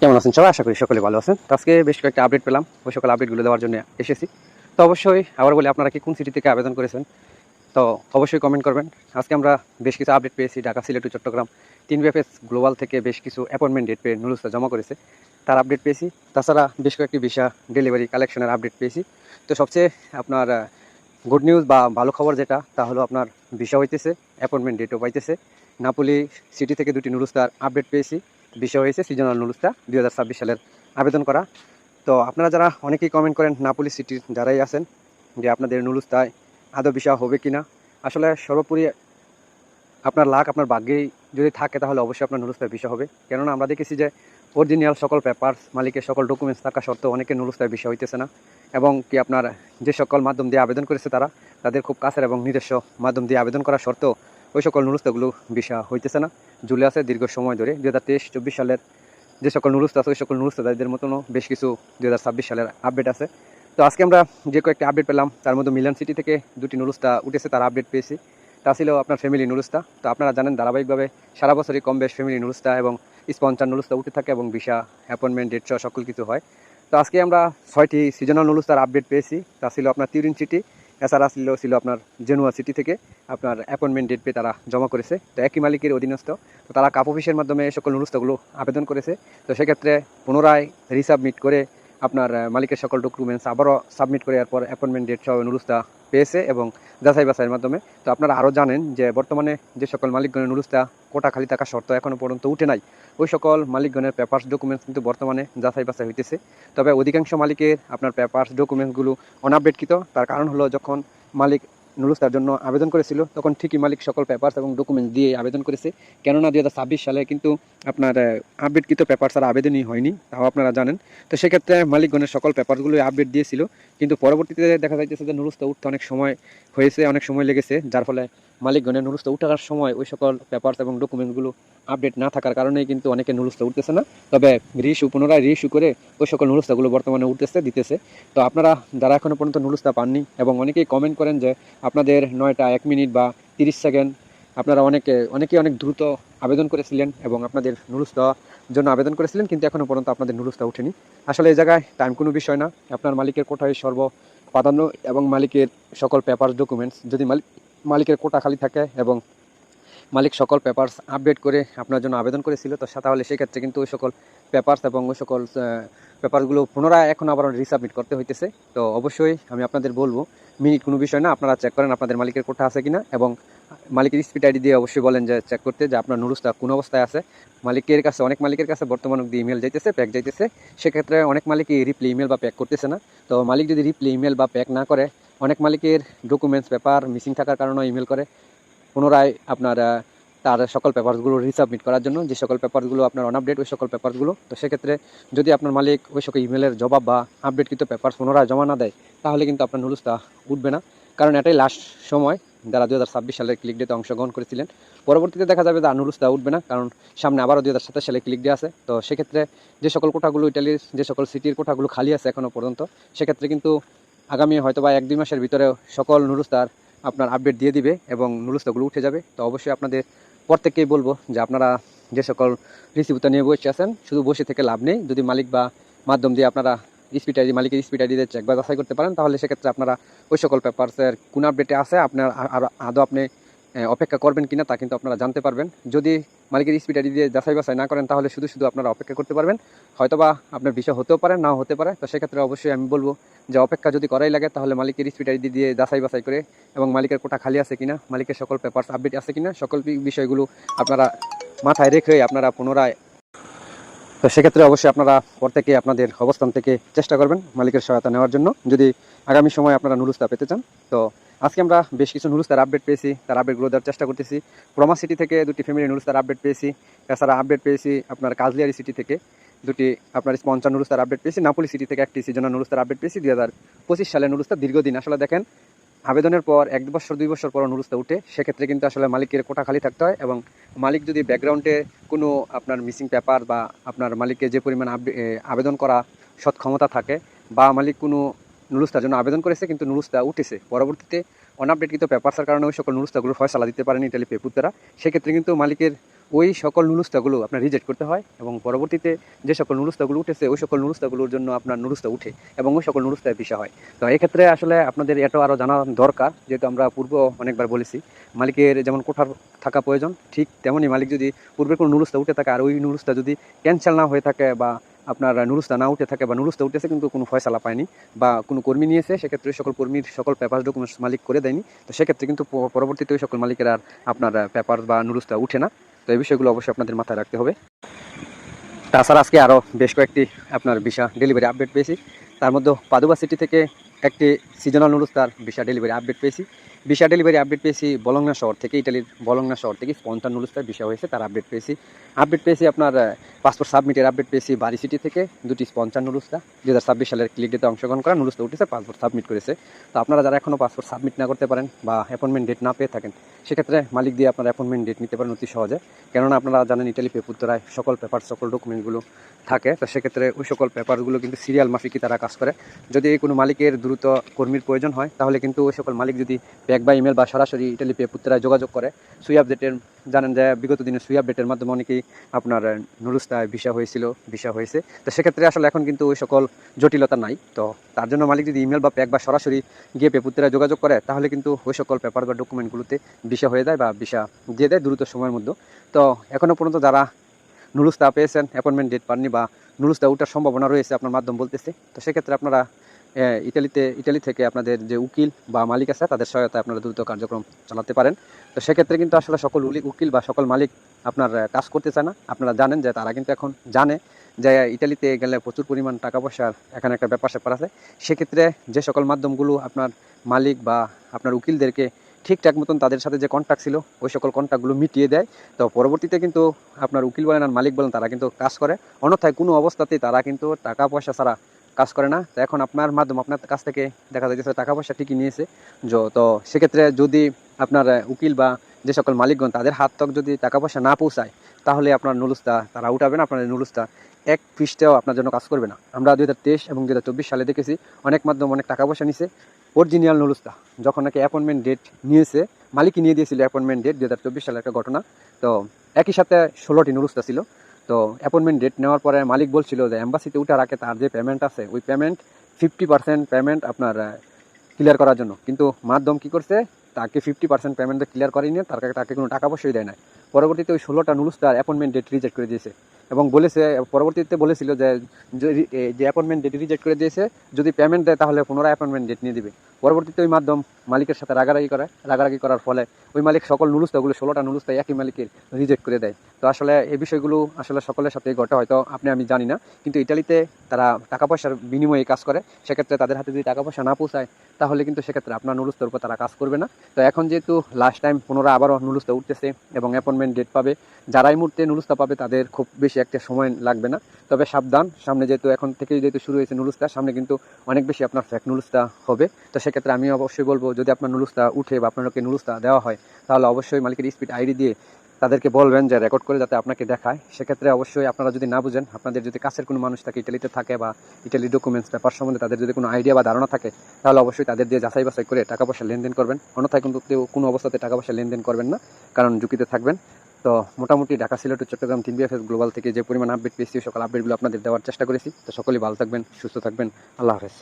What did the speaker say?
কেমন আছেন সবাই? আশা করি সকলে ভালো আছেন। তো আজকে বেশ কয়েকটা আপডেট পেলাম, ওই সকল আপডেটগুলো দেওয়ার জন্য এসেছি। তো অবশ্যই আবার বলি, আপনারা কি কোন সিটি থেকে আবেদন করেছেন তো অবশ্যই কমেন্ট করবেন। আজকে আমরা বেশ কিছু আপডেট পেয়েছি। ঢাকা, সিলেট ও চট্টগ্রাম 3 বিএফএস গ্লোবাল থেকে বেশ কিছু অ্যাপয়েন্টমেন্ট ডেট পেয়ে নুরুস্তা জমা করেছে, তার আপডেট পেয়েছি। তাছাড়া বেশ কয়েকটি ভিসা ডেলিভারি কালেকশনের আপডেট পেয়েছি। তো সবচেয়ে আপনার গুড নিউজ বা ভালো খবর যেটা, তা হলো আপনার ভিসা হইতেছে, অ্যাপয়েন্টমেন্ট ডেটও পাইতেছে। নাপোলি সিটি থেকে 2টি নুরুস্তার আপডেট পেয়েছি, ভিসা হয়েছে সিজনাল নুরুস্তা 2026 সালের আবেদন করা। তো আপনারা যারা অনেকেই কমেন্ট করেন নাপোলি সিটির যারাই আছেন যে আপনাদের নুরুস্তায় আদৌ ভিসা হবে কিনা। আসলে সর্বোপরি আপনার লাক, আপনার ভাগ্যেই যদি থাকে তাহলে অবশ্যই আপনার নুরুস্তায় ভিসা হবে। কেননা আমরা দেখেছি যে অরিজিনাল সকল পেপারস, মালিকের সকল ডকুমেন্টস থাকা সত্ত্বেও অনেকের নুরুস্তায় ভিসা হইতেছে না। এবং কি আপনার যে সকল মাধ্যম দিয়ে আবেদন করেছে তাদের খুব কাছের এবং নিজস্ব মাধ্যম দিয়ে আবেদন করা সত্ত্বেও ওই সকল নুরুস্তাগুলো ভিসা হইতেছে না, ঝুলে আছে দীর্ঘ সময় ধরে। 2023-24 সালের যে সকল নুরুস্তা আছে ওই সকল নুরুস্তাদের মতনও বেশ কিছু 2026 সালের আপডেট আছে। তো আজকে আমরা যে কয়েকটি আপডেট পেলাম তার মধ্যে মিলান সিটি থেকে 2টি নুরুস্তা উঠেছে, তার আপডেট পেয়েছি। তা ছিল আপনার ফ্যামিলি নুরুস্তা। তো আপনারা জানেন ধারাবাহিকভাবে সারা বছরই কম বেশ ফ্যামিলি নুরুস্তা এবং স্পন্সর নুরুস্তা উঠে থাকে এবং ভিসা, অ্যাপয়েন্টমেন্ট ডেট সহ সকল কিছু হয়। তো আজকে আমরা 6টি সিজনাল নুরুস্তার আপডেট পেয়েছি। তা ছিল আপনার তিউরিন সিটি, এছাড়া ছিল আপনার জেনুয়া সিটি থেকে আপনার অ্যাপয়েন্টমেন্ট ডেট পেয়ে তারা জমা করেছে। তো একই মালিকের অধীনস্থ, তো তারা কাপ অফিসের মাধ্যমে সকল নুরুস্তাগুলো আবেদন করেছে। তো সেক্ষেত্রে পুনরায় রিসাবমিট করে আপনার মালিকের সকল ডকুমেন্টস আবারও সাবমিট করে এরপর অ্যাপয়েন্টমেন্ট ডেট সহ নুরুস্তা পেয়েছে এবং যাচাই বাছাইয়ের মাধ্যমে। তো আপনারা আরও জানেন যে বর্তমানে যে সকল মালিকগণের নুরুস্তা কোটা খালি থাকা শর্ত এখনও পর্যন্ত উঠে নাই, ওই সকল মালিকগণের পেপারস ডকুমেন্টস কিন্তু বর্তমানে যাচাই বাছাই হইতেছে। তবে অধিকাংশ মালিকের আপনার পেপারস ডকুমেন্টসগুলো অনাপডেটকৃত। তার কারণ হলো যখন মালিক নুরুস্তার জন্য আবেদন করেছিল তখন ঠিকই মালিক সকল পেপারস এবং ডকুমেন্টস দিয়ে আবেদন করেছে। কেননা 2026 সালে কিন্তু আপনার আপডেটকৃত পেপার ছাড়া আবেদনই হয়নি, তাও আপনারা জানেন। তো সেক্ষেত্রে মালিকগণের সকল পেপারসগুলোই আপডেট দিয়েছিল, কিন্তু পরবর্তীতে দেখা যাইতেছে যে নুরুস্তা উঠতে অনেক সময় হয়েছে, অনেক সময় লেগেছে, যার ফলে মালিকগণের নুরুস্তা উঠার সময় ওই সকল পেপারস এবং ডকুমেন্টগুলো আপডেট না থাকার কারণেই কিন্তু অনেকে নুরুস্তা উঠতেছে না। তবে পুনরায় রিইস্যু করে ওই সকল নুরুস্তাগুলো বর্তমানে উঠতেছে, দিতেছে। তো আপনারা যারা এখনও পর্যন্ত নুরুস্তা পাননি, এবং অনেকেই কমেন্ট করেন যে আপনাদের 9টা 1 মিনিট বা 30 সেকেন্ড, আপনারা অনেকেই অনেক দ্রুত আবেদন করেছিলেন এবং আপনাদের নুরুস্তা জন্য আবেদন করেছিলেন, কিন্তু এখনও পর্যন্ত আপনাদের নুরুস্তা ওঠেনি। আসলে এই জায়গায় টাইম কোনো বিষয় না, আপনার মালিকের কোটায় প্রাধান্য এবং মালিকের সকল পেপার ডকুমেন্টস যদি মালিকের কোটা খালি থাকে এবং মালিক সকল পেপারস আপডেট করে আপনার জন্য আবেদন করেছিল, তো তাহলে সেক্ষেত্রে কিন্তু ওই সকল পেপারস এবং ওই সকল পেপারগুলো পুনরায় এখন আবার রিসাবমিট করতে হইতেছে। তো অবশ্যই আমি আপনাদের বলবো, মিনিট কোনো বিষয় না, আপনারা চেক করেন আপনাদের মালিকের কোটা আছে কিনা, এবং মালিকের স্পিড আইডি দিয়ে অবশ্যই বলেন যে চেক করতে যে আপনার নুরুস্তা কোন অবস্থায় আছে। অনেক মালিকের কাছে বর্তমানে অব্দি ইমেল যাইতেছে, প্যাক যাইতেছে, সেক্ষেত্রে অনেক মালিকই রিপ্লে ইমেল বা প্যাক করতেছে না। তো মালিক যদি রিপ্লে ইমেল বা প্যাক না করে, অনেক মালিকের ডকুমেন্টস পেপার মিসিং থাকার কারণে ইমেল করে পুনরায় আপনার তার সকল পেপারসগুলো রিসাবমিট করার জন্য, যে সকল পেপারসগুলো আপনার অনআপডেট ওই সকল পেপারসগুলো। তো সেক্ষেত্রে যদি আপনার মালিক ওই সকল ইমেলের জবাব বা আপডেটকৃত পেপারস পুনরায় জমা না দেয়, তাহলে কিন্তু আপনার নুরুস্তা উঠবে না। কারণ এটাই লাস্ট সময় যারা 2026 সালের ক্লিক ডেতে অংশগ্রহণ করেছিলেন। পরবর্তীতে দেখা যাবে যে নুরুস্তা উঠবে না, কারণ সামনে আবারও 2027 সালে ক্লিক ডে আছে। তো সেক্ষেত্রে যে সকল কোটাগুলো ইটালির যে সকল সিটির কোটাগুলো খালি আছে এখনও পর্যন্ত, সেক্ষেত্রে কিন্তু আগামী হয়তো বা 1-2 মাসের ভিতরে সকল নুরুস্তার আপনার আপডেট দিয়ে দিবে এবং নুরুস্তাগুলো উঠে যাবে। তো অবশ্যই আপনাদের প্রত্যেককেই বলবো যে আপনারা যে সকল রিসিভটা নিয়ে বসে আছেন, শুধু বসে থেকে লাভ নেই। যদি মালিক বা মাধ্যম দিয়ে আপনারা মালিকের স্পিড আইডি দিয়ে চেক বা যাচাই করতে পারেন, তাহলে সেক্ষেত্রে আপনারা ওই সকল পেপারসের কোন আপডেটে আছে আপনার আদৌ আপনি অপেক্ষা করবেন কিনা তা কিন্তু আপনারা জানতে পারবেন। যদি মালিকের স্পিড আইডি দিয়ে যাচাই বাছাই না করেন, তাহলে শুধু আপনারা অপেক্ষা করতে পারবেন, হয়তোবা আপনার বিষয় হতেও পারে, নাও হতে পারে। তো সেক্ষেত্রে অবশ্যই আমি বলবো যে অপেক্ষা যদি করাই লাগে, তাহলে মালিকের স্পিড আইডি দিয়ে যাচাই বাছাই করে এবং মালিকের কোটা খালি আছে কিনা, মালিকের সকল পেপারস আপডেট আছে কিনা, সকল বিষয়গুলো আপনারা মাথায় রেখে আপনারা পুনরায়, তো সেক্ষেত্রে অবশ্যই আপনারা প্রত্যেকে আপনাদের অবস্থান থেকে চেষ্টা করবেন মালিকের সহায়তা নেওয়ার জন্য, যদি আগামী সময় আপনারা নুরুস্তা পেতে চান। তো আজকে আমরা বেশ কিছু নুরুস্তার আপডেট পেয়েছি, তার আপডেটগুলো দেওয়ার চেষ্টা করতেছি। প্রমা সিটি থেকে 2টি ফ্যামিলি নুরুস্তার আপডেট পেয়েছি, এছাড়া আপডেট পেয়েছি আপনার কাজলিয়ারি সিটি থেকে 2টি আপনার স্পন্সর নুরুস্তার আপডেট পেয়েছি, নাপোলি সিটি থেকে 1টি সিজনাল নুরুস্তার আপডেট পেয়েছি। 2025 সালে নুরুস্তা দীর্ঘদিন আসলে দেখেন আবেদনের পর 1 বছর 2 বছর পর নুরুস্তা উঠে, সেক্ষেত্রে কিন্তু আসলে মালিকের কোটা খালি থাকতে হয়, এবং মালিক যদি ব্যাকগ্রাউন্ডে কোনো আপনার মিসিং পেপার বা আপনার মালিকের যে পরিমাণ আবেদন করা সৎ ক্ষমতা থাকে, বা মালিক কোনো নুরুস্তার জন্য আবেদন করেছে কিন্তু নুরুস্তা উঠেছে, পরবর্তীতে অনআপডেটকৃত পেপারসের কারণে ওই সকল নুরুস্তাগুলো ফয়সালা দিতে পারেনি ইটালি পেপুর দ্বারা, সেক্ষেত্রে কিন্তু মালিকের ওই সকল নুরুস্তাগুলো আপনার রিজেক্ট করতে হয়, এবং পরবর্তীতে যে সকল নুরুস্তাগুলো উঠেছে ওই সকল নুরুস্তাগুলোর জন্য আপনার নুরুস্তা উঠে এবং ওই সকল নুরুস্তায় ভিসা হয়। তো এক্ষেত্রে আসলে আপনাদের এটা আরও জানা দরকার, যেহেতু আমরা পূর্ব অনেকবার বলেছি মালিকের যেমন কোঠার থাকা প্রয়োজন, ঠিক তেমনই মালিক যদি পূর্বে কোনো নুরুস্তা উঠে থাকে আর ওই নুরুস্তা যদি ক্যান্সেল না হয়ে থাকে বা আপনার নুরুস্তা না উঠে থাকে বা নুরুস্তা উঠেছে কিন্তু কোনো ফয়সালা পায়নি বা কোনো কর্মী নিয়েছে, সেক্ষেত্রে সকল কর্মীর সকল পেপার ডকুমেন্টস মালিক করে দেয়নি, তো সেক্ষেত্রে কিন্তু পরবর্তীতে ওই সকল মালিকের আর আপনার পেপার বা নুরুস্তা উঠে না। তো এই বিষয়গুলো অবশ্যই আপনাদের মাথায় রাখতে হবে। তাছাড়া আজকে আরও বেশ কয়েকটি আপনার ভিসা ডেলিভারি আপডেট পেয়েছি, তার মধ্যে পাদুবা সিটি থেকে একটি সিজনাল নুরুস্তার ভিসা ডেলিভারি আপডেট পেয়েছি। ভিসা ডেলিভারি আপডেট পেয়েছি বলংনা শহর থেকে, ইটালির বলংনা শহর থেকে স্পন্টান নুরুস্তার ভিসা হয়েছে তার আপডেট পেয়েছি আপনার পাসপোর্ট সাবমিটের আপডেট পেয়েছি বারি সিটি থেকে, দুটি স্পন্টান নুরুস্তা 2026 সালের ক্লিক ডেতে অংশগ্রহণ করা নুরুস্তা উঠেছে, পাসপোর্ট সাবমিট করেছে। তো আপনারা যারা এখনও পাসপোর্ট সাবমিট না করতে পারেন বা অ্যাপয়েন্টমেন্ট ডেট না পেয়ে থাকেন, সেক্ষেত্রে মালিক দিয়ে আপনারা অ্যাপয়েন্টমেন্ট ডেট নিতে পারেন অতি সহজে, কেননা আপনারা জানেন ইটালি পেপুত্তরায় সকল পেপার সকল ডকুমেন্টগুলো থাকে। তো সেক্ষেত্রে ওই সকল পেপারগুলো কিন্তু সিরিয়াল মাফিকই তারা কাজ করে। যদি কোনো মালিকের দ্রুত কর্মীর প্রয়োজন হয় তাহলে কিন্তু ওই সকল মালিক যদি ব্যাক বা ইমেল বা সরাসরি ইটালি পেপুত্তরায় যোগাযোগ করে, সুই আপডেটের জানেন যে বিগত দিনে সুই আপডেটের মাধ্যমে অনেকেই আপনার নুরুস্তায় ভিসা হয়েছে। তো সেক্ষেত্রে আসলে এখন কিন্তু ওই সকল জটিলতা নাই। তো তার জন্য মালিক যদি ইমেল বা প্যাক বা সরাসরি গিয়ে পেপুত্তরায় যোগাযোগ করে তাহলে কিন্তু ওই সকল পেপার বা ডকুমেন্টগুলোতে ভিসা হয়ে যায় বা ভিসা দিয়ে দেয় দ্রুত সময়ের মধ্যে। তো এখনও পর্যন্ত যারা নুরুস্তা পেয়েছেন অ্যাপয়েন্টমেন্ট ডেট পাননি বা নুরুস্তা ওঠার সম্ভাবনা রয়েছে আপনার মাধ্যম বলতেছে, তো সেক্ষেত্রে আপনারা ইটালি থেকে আপনাদের যে উকিল বা মালিক আছে তাদের সহায়তায় আপনারা দ্রুত কার্যক্রম চালাতে পারেন। তো সেক্ষেত্রে কিন্তু আসলে সকল উকিল বা সকল মালিক আপনার কাজ করতে চায় না। আপনারা জানেন যে তারা কিন্তু এখন জানে যে ইটালিতে গেলে প্রচুর পরিমাণ টাকা পয়সার এখানে একটা ব্যাপার স্যাপার আছে। সেক্ষেত্রে যে সকল মাধ্যমগুলো আপনার মালিক বা আপনার উকিলদেরকে ঠিকঠাক মতন তাদের সাথে যে কন্ট্যাক্ট ছিল ওই সকল কন্ট্যাক্টগুলো মিটিয়ে দেয়, তো পরবর্তীতে কিন্তু আপনার উকিল বলেন আর মালিক বলেন তারা কিন্তু কাজ করে, অন্যথায় কোনো অবস্থাতেই তারা কিন্তু টাকা পয়সা ছাড়া কাজ করে না। তো এখন আপনার মাধ্যম আপনার কাছ থেকে দেখা যাচ্ছে টাকা পয়সা ঠিকই নিয়েছে, তো সেক্ষেত্রে যদি আপনার উকিল বা যে সকল মালিকগণ তাদের হাত তক যদি টাকা পয়সা না পৌঁছায় তাহলে আপনার নুরুস্তা তারা উঠাবে না, আপনার নুরুস্তা এক পৃষ্ঠেও আপনার জন্য কাজ করবে না। আমরা 2023 এবং 2024 সালে দেখেছি অনেক মাধ্যম অনেক টাকা পয়সা নিছে অরিজিনাল নুরুস্তা, যখন নাকি অ্যাপয়েন্টমেন্ট ডেট নিয়েছে মালিকই নিয়ে দিয়েছিল অ্যাপয়েন্টমেন্ট ডেট 2024 সালের একটা ঘটনা। তো একই সাথে 16টি নুরুস্তা ছিল। তো অ্যাপয়েন্টমেন্ট ডেট নেওয়ার পরে মালিক বলছিল যে অ্যাম্বাসিতে উঠার আগে তার যে পেমেন্ট আছে ওই পেমেন্ট 50% পেমেন্ট আপনার ক্লিয়ার করার জন্য, কিন্তু মাধ্যম কী করছে তাকে 50% পেমেন্ট ক্লিয়ার করেনি, তাকে কোনো টাকা পয়সাই দেয় না। পরবর্তীতে ওই 16টা নুরুস্তার অ্যাপয়েন্টমেন্ট ডেট রিজেক্ট করে দিয়েছে এবং পরবর্তীতে বলেছিল যে অ্যাপয়েন্টমেন্ট ডেট রিজেক্ট করে দিয়েছে, যদি পেমেন্ট দেয় তাহলে পুনরায় অ্যাপয়েন্টমেন্ট ডেট নিয়ে দিবে। পরবর্তীতে ওই মাধ্যম মালিকের সাথে রাগারাগি করার ফলে ওই মালিক সকল নুরুস্তাগুলো 16টা নুরুস্তা একই মালিকের রিজেক্ট করে দেয়। তো আসলে এই বিষয়গুলো আসলে সকলের সাথে ঘটে, হয়তো আমি জানি না, কিন্তু ইটালিতে তারা টাকা পয়সার বিনিময়ে কাজ করে। সেক্ষেত্রে তাদের হাতে যদি টাকা পয়সা না পৌঁছায় তাহলে কিন্তু সেক্ষেত্রে আপনার নুরুস্তার উপর তারা কাজ করবে না। তো এখন যেহেতু লাস্ট টাইম পুনরায় আবারও নুরুস্তা উঠতেছে এবং অ্যাপয়েন্টমেন্ট ডেট পাবে, যারা এই মুহূর্তে নুরুস্তা পাবে তাদের খুব বেশি একটা সময় লাগবে না। তবে সাবধান, সামনে যেহেতু এখন থেকেই যেহেতু শুরু হয়েছে নুরুস্তা, সামনে কিন্তু অনেক বেশি আপনার ফেক নুরুস্তা হবে। তো সেক্ষেত্রে আমি অবশ্যই বলবো যদি আপনার নুরুস্তা উঠে বা আপনাকে নুরুস্তা দেওয়া হয় তাহলে অবশ্যই মালিকের স্পিড আইডি দিয়ে তাদেরকে বলবেন যে রেকর্ড করে যাতে আপনাকে দেখায়। সেক্ষেত্রে অবশ্যই আপনারা যদি না বুঝেন, আপনাদের যদি কাছের কোনো মানুষ থাকে ইটালিতে থাকে বা ইটালির ডকুমেন্টস পেপার সম্বন্ধে তাদের যদি কোনো আইডিয়া বা ধারণা থাকে তাহলে অবশ্যই তাদের দিয়ে যাচাই বাছাই করে টাকা পয়সা লেনদেন করবেন, অন্যথায় কিন্তু কোনো অবস্থাতে টাকা পয়সা লেনদেন করবেন না, কারণ ঝুঁকিতে থাকবেন। তো মোটামুটি ঢাকা সিলেট চট্টগ্রাম 3BFS গ্লোবাল থেকে যে পরিমাণ আপডেট পেয়েছি সকল আপডেটগুলো আপনাদের দেওয়ার চেষ্টা করেছি। তো সকলেই ভালো থাকবেন, সুস্থ থাকবেন, আল্লাহ হাফেজ।